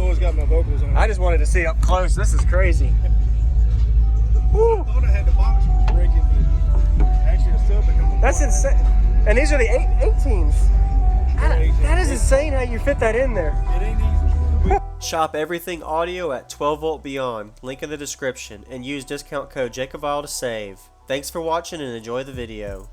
door's got my vocals on it. I just wanted to see up close. This is crazy. I thought I had the box breaking, but actually it's still becoming. That's insane. And these are the 18s. That is insane how you fit that in there. It ain't easy. Shop everything audio at 12 Volt Beyond, link in the description, and use discount code JacobViral to save. Thanks for watching and enjoy the video.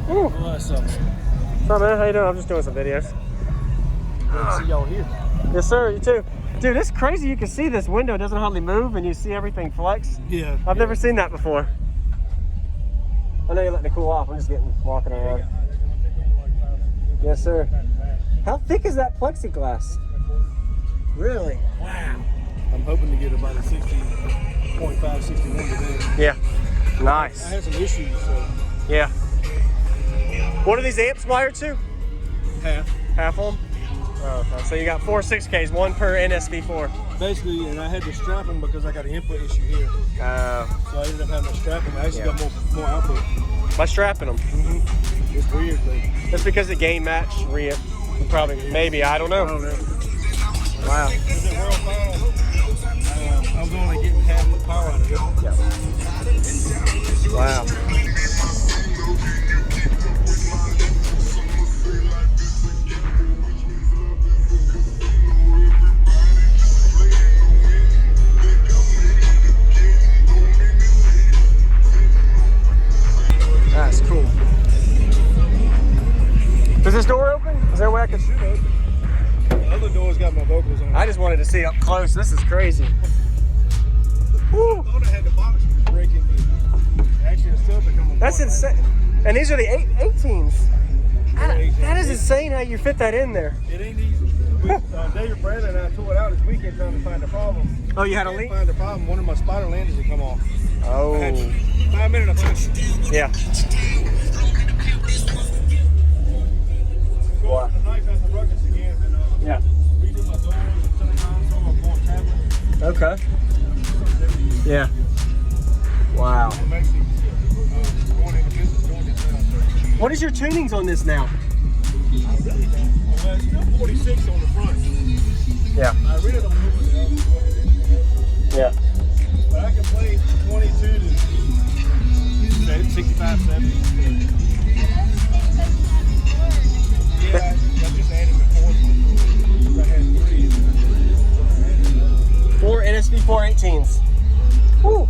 What's up? What's up, man? How you doing? I'm just doing some videos. Good to see y'all here. Yes, sir. You too. Dude, it's crazy. You can see this window doesn't hardly move, and you see everything flex. Yeah. I've never seen that before. I know you're letting it cool off. I'm just walking around. Yes, sir. How thick is that plexiglass? Really? Wow. I'm hoping to get about a 60.5, 61 today. Yeah. Nice. I had some issues, so. Yeah. What are these amps wired to? Half. Half of them? Oh, okay. So you got 4 6Ks, one per NSV4. Basically, and I had to strap them because I got an input issue here. So I ended up having to strap them. I actually got more output. By strapping them? Mm-hmm. It's weird, but. That's because the gain match reamp. Probably, maybe, I don't know. I don't know. Wow. Is it real fine? I was only getting half the power out of it. Yeah. Wow. That's cool. Does this door open? Is there a way I can shoot it? The other door's got my vocals on it. I just wanted to see up close. This is crazy. I thought I had the box breaking, but actually it's still becoming. That's insane. And these are the 18s. That is insane how you fit that in there. It ain't easy. David Brandon and I tore it out this weekend trying to find a problem. Oh, you had a leak? Find the problem. One of my spider landers had come off. Oh. I had 5 minutes of push. Yeah. Going tonight at the Ruckus again and Yeah. redo my doors and center console. I'm going tablet. Okay. Yeah. Wow. I'm actually going into business doing this now. What is your tunings on this now? I really don't. Well, it's still 46 on the front. Yeah. I really don't know what it is. Yeah. But I can play 22 to 65, 70. Yeah, I just added the fourth one. I had 3. 4 NSV4 18s. Woo.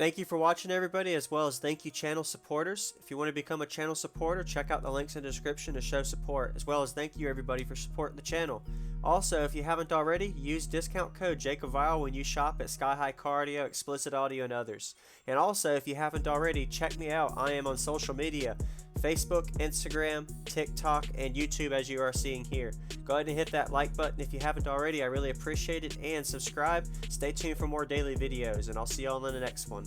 Thank you for watching, everybody, as well as thank you channel supporters. If you want to become a channel supporter, check out the links in the description to show support, as well as thank you everybody for supporting the channel. Also, if you haven't already, use discount code JacobViral when you shop at Sky High Car Audio, Xplicit Audio, and others. And also, if you haven't already, check me out. I am on social media, Facebook, Instagram, TikTok, and YouTube, as you are seeing here. Go ahead and hit that like button if you haven't already. I really appreciate it. And subscribe. Stay tuned for more daily videos, and I'll see y'all in the next one.